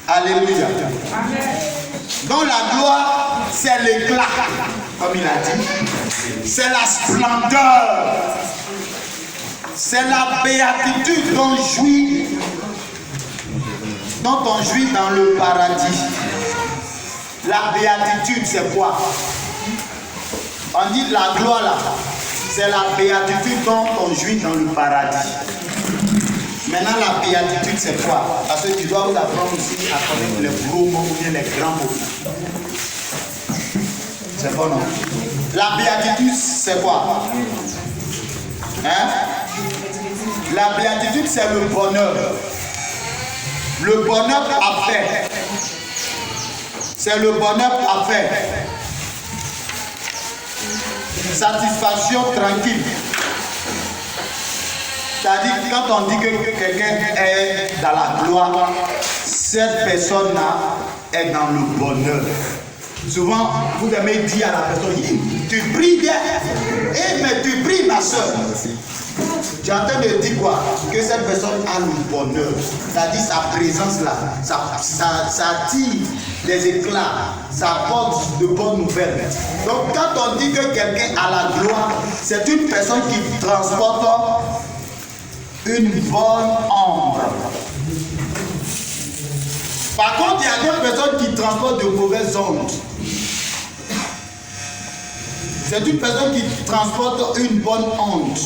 Alléluia. Donc la gloire, c'est l'éclat, comme il a dit. C'est la splendeur. C'est la béatitude dont on jouit dans le paradis. La béatitude, c'est quoi? On dit la gloire là, c'est la béatitude dont on jouit dans le paradis. Maintenant, la béatitude, c'est quoi? Parce que tu dois vous apprendre aussi à connaître les gros mots ou bien les grands mots. C'est bon, non? La béatitude, c'est quoi? Hein? La béatitude, c'est le bonheur. Le bonheur parfait. C'est le bonheur parfait. Satisfaction tranquille. C'est-à-dire quand on dit que quelqu'un est dans la gloire, cette personne-là est dans le bonheur. Souvent, vous aimez dire à la personne, tu pries bien. Eh, mais tu pries, ma soeur. Tu es en train de dire quoi? Que cette personne a le bonheur. C'est-à-dire sa présence là, ça attire des éclats, ça apporte de bonnes nouvelles. Donc quand on dit que quelqu'un a la gloire, c'est une personne qui transporte une bonne ombre. Par contre, il y a d'autres personnes qui transportent de mauvaises ondes. C'est une personne qui transporte une bonne onde.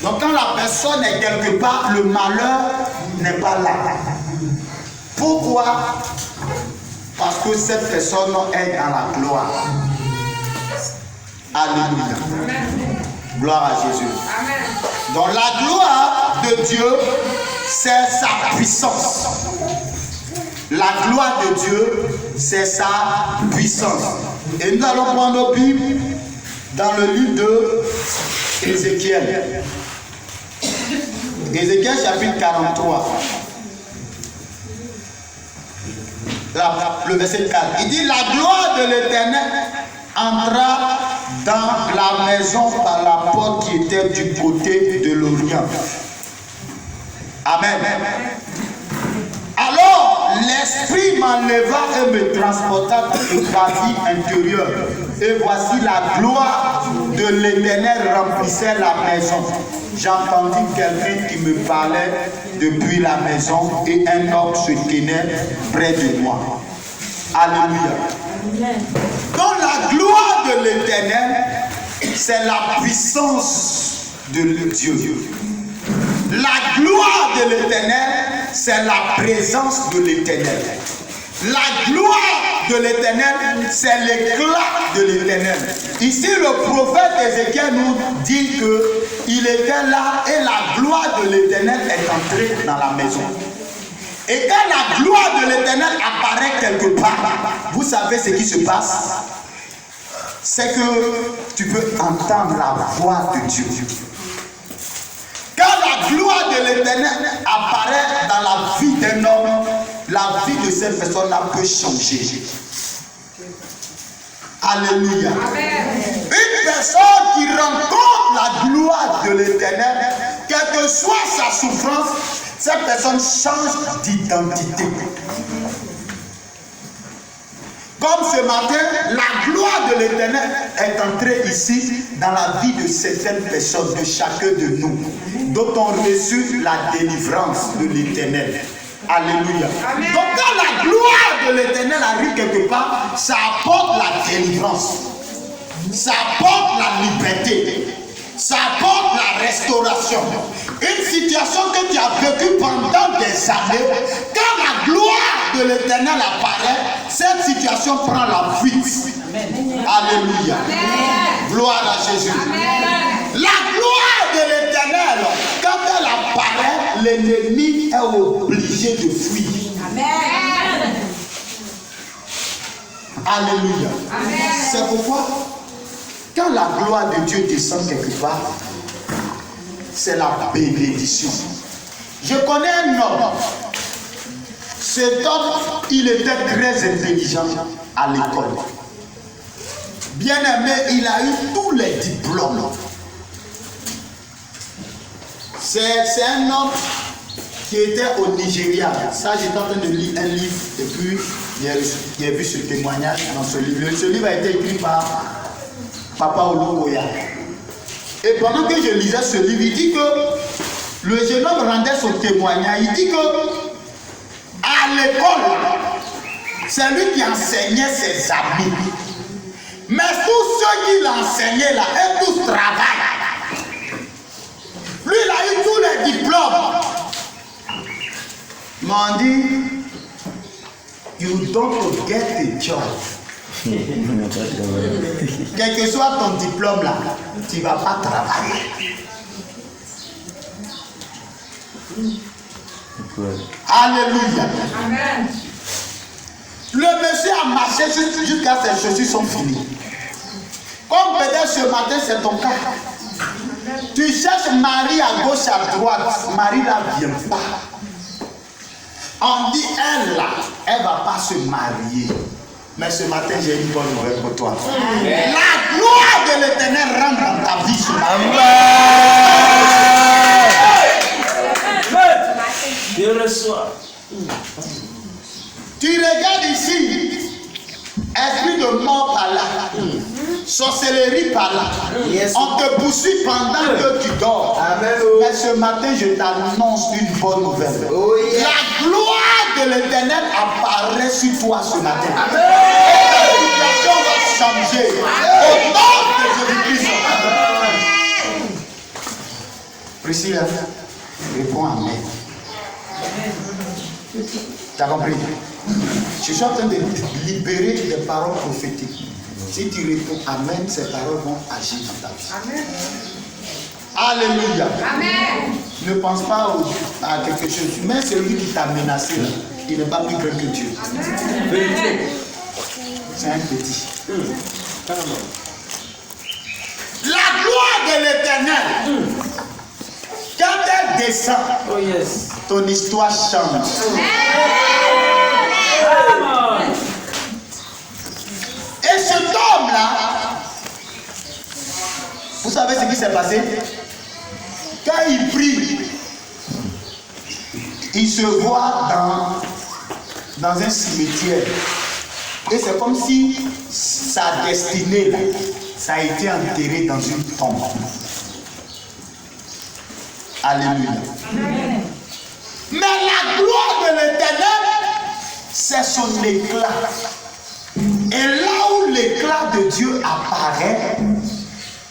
Donc quand la personne est quelque part, le malheur n'est pas là. Pourquoi? Parce que cette personne est dans la gloire. Alléluia. Gloire à Jésus. Amen. Donc la gloire de Dieu, c'est sa puissance. La gloire de Dieu, c'est sa puissance. Et nous allons prendre nos Bibles dans le livre de Ézéchiel. Ézéchiel chapitre 43. Le verset 4. Il dit, la gloire de l'Éternel entra dans la maison par la porte qui était du côté de l'Orient. Amen. Alors l'Esprit m'enleva et me transporta dans le paradis intérieur. Et voici la gloire de l'Éternel remplissait la maison. J'entendis quelqu'un qui me parlait depuis la maison et un homme se tenait près de moi. Alléluia. Donc la gloire de l'Éternel, c'est la puissance de Dieu. La gloire de l'Éternel, c'est la présence de l'Éternel. La gloire de l'Éternel, c'est l'éclat de l'Éternel. Ici, le prophète Ézéchiel nous dit qu'il était là et la gloire de l'Éternel est entrée dans la maison. Et quand la gloire de l'Éternel apparaît quelque part, vous savez ce qui se passe? C'est que tu peux entendre la voix de Dieu. Quand la gloire de l'Éternel apparaît dans la vie d'un homme, la vie de cette personne-là peut changer. Alléluia. Amen. Une personne qui rencontre la gloire de l'Éternel, quelle que soit sa souffrance, cette personne change d'identité. Comme ce matin, la gloire de l'Éternel est entrée ici dans la vie de certaines personnes, de chacun de nous, dont on reçut la délivrance de l'Éternel. Alléluia. Amen. Donc quand la gloire de l'Éternel arrive quelque part, ça apporte la délivrance, ça apporte la liberté, ça apporte la restauration. Une situation que tu as vécue pendant des années, quand la gloire de l'Éternel apparaît, cette situation prend la fuite. Amen. Alléluia. Amen. Gloire à Jésus. Amen. La gloire de l'Éternel, quand elle apparaît, l'ennemi est obligé de fuir. Amen. Alléluia. Amen. C'est pourquoi, quand la gloire de Dieu descend quelque part, c'est la bénédiction. Je connais un homme. Cet homme, il était très intelligent à l'école. Bien aimé, il a eu tous les diplômes. C'est un homme qui était au Nigeria. Ça, j'étais en train de lire un livre et puis j'ai vu ce témoignage dans ce livre. Ce livre a été écrit par Papa Olukoya. Et pendant que je lisais ce livre, il dit que le jeune homme rendait son témoignage. Il dit que à l'école, c'est lui qui enseignait ses amis. Mais tous ceux qui l'enseignaient là, et tous travaillent. Lui, il a eu tous les diplômes. M'ont dit, you don't get a job. Quel que soit ton diplôme là, tu ne vas pas travailler. Alléluia. Amen. Le monsieur a marché jusqu'à ses chaussures sont finies. Comme peut-être ce matin, c'est ton cas. Tu cherches Marie à gauche, à droite. Marie là vient pas. On dit elle là, elle ne va pas se marier. Mais ce matin, j'ai une bonne nouvelle pour toi. Amen. La gloire de l'Éternel rentre dans ta vie ce matin. Je reçois. Tu regardes ici, esprit de mort par là, sorcellerie par là. On te poursuit pendant que tu dors. Amen. Mais ce matin, je t'annonce une bonne nouvelle. Oh, yeah. La gloire de l'Éternel apparaît sur toi ce matin. Amen. Et ta situation va changer. Au nom de Jésus-Christ. Priscilla, réponds Amen. Tu as compris? Je suis en train de libérer des paroles prophétiques. Si tu réponds Amen, ces paroles vont agir dans ta vie. Amen. Alléluia. Amen. Ne pense pas à quelque chose. Mais celui qui t'a menacé, il n'est pas plus grand que Dieu. Amen. C'est un petit. La gloire de l'Éternel, quand elle descend, oh yes, ton histoire change. Et cet homme-là, vous savez ce qui s'est passé? Quand il prie, il se voit dans un cimetière. Et c'est comme si sa destinée, là, ça a été enterré dans une tombe. Alléluia. Amen. Mais la gloire de l'Éternel, c'est son éclat. Et là où l'éclat de Dieu apparaît,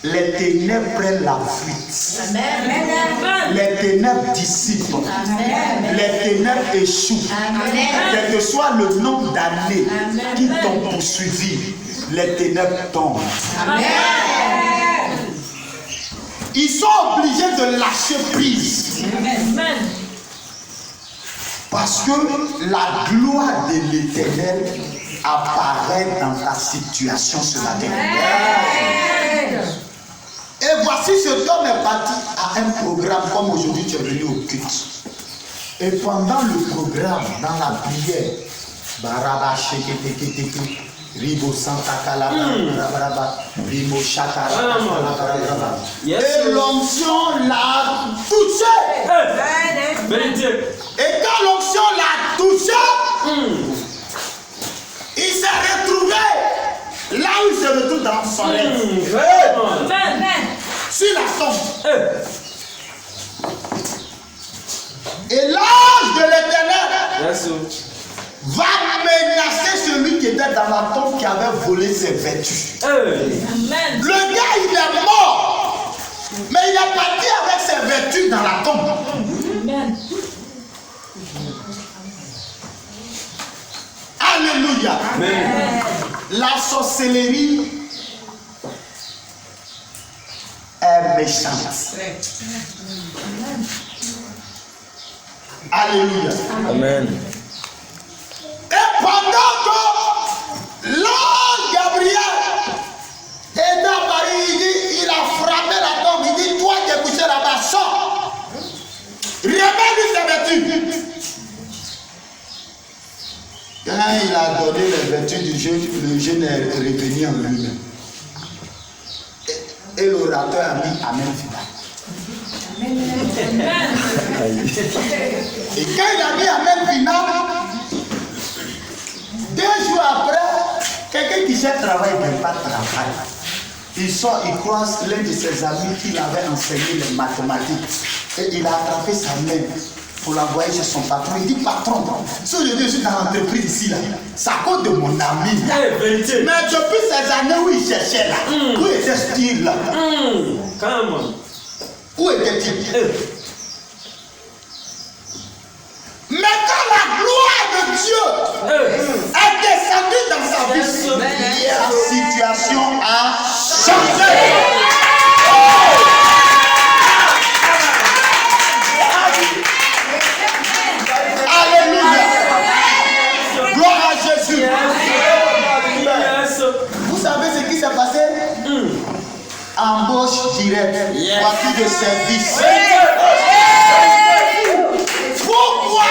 les ténèbres prennent la fuite. Amen. Les ténèbres dissipent. Amen. Les ténèbres échouent. Amen. Quel que soit le nombre d'années qui t'ont poursuivi, les ténèbres tombent. Amen. Ils sont obligés de lâcher prise. Amen. Parce que la gloire de l'Éternel apparaît dans ta situation ce matin. Amen. Et voici cet homme est parti à un programme comme aujourd'hui tu es venu au culte. Et pendant le programme, dans la prière, Baraba Sheketeke, Ribo Santa Calabra, Ribo Shakara, et l'onction l'a touché. Et quand l'onction l'a touché, il s'est retrouvé là où il se retrouve dans son rêve. Sur la tombe. Et l'ange de l'Éternel va menacer celui qui était dans la tombe qui avait volé ses vertus. Le gars, il est mort. Mais il est parti avec ses vertus dans la tombe. Alléluia. Amen. La sorcellerie est méchante. Alléluia. Amen. Et pendant que l'ange Gabriel est dans Paris, il a frappé la tombe. Il dit, toi qui es couché là-bas, sors. Remets-lui ses vertus. Quand il a donné les vertus du jeune, le jeune est revenu en lui-même. Et l'orateur a mis Amen final. Et quand il a dit Amen final, 2 jours après, quelqu'un qui cherche travail ne veut pas travail. Il sort, il croise l'un de ses amis qui l'avait enseigné les mathématiques. Et il a attrapé sa main pour l'envoyer chez son patron. Il dit, patron, si aujourd'hui je suis dans l'entreprise ici, là, c'est à cause de mon ami. Mais depuis ces années où il cherchait là, où était-il là? Où était-il? Mais quand la gloire de Dieu est descendue dans sa vie, la situation a changé. Alléluia. Gloire à Jésus. Vous savez ce qui s'est passé? Embauche directe, voiture de service. Pourquoi?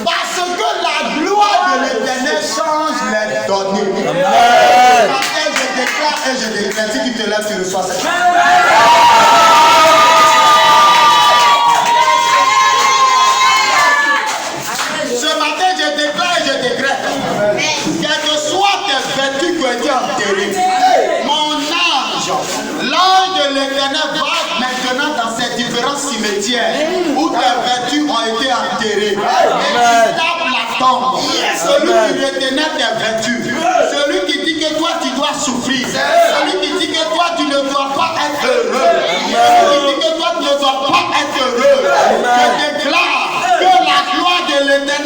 Parce que la gloire de l'Éternel change les données. Amen. Et je déclare, si tu te lèves, tu reçois cette. Ce matin, je déclare et je décrète. Quelles que soient tes vertus qui ont été enterrées, mon ange, l'ange de l'Éternel va maintenant dans ces différents cimetières où tes vertus ont été enterrées. Et tu tapes la tombe. Celui qui retenait tes vertus, celui qui dit que toi tu dois souffrir, celui qui dit que toi tu ne dois pas être heureux, celui qui dit que toi tu ne dois pas être heureux, je déclare que la gloire de l'Éternel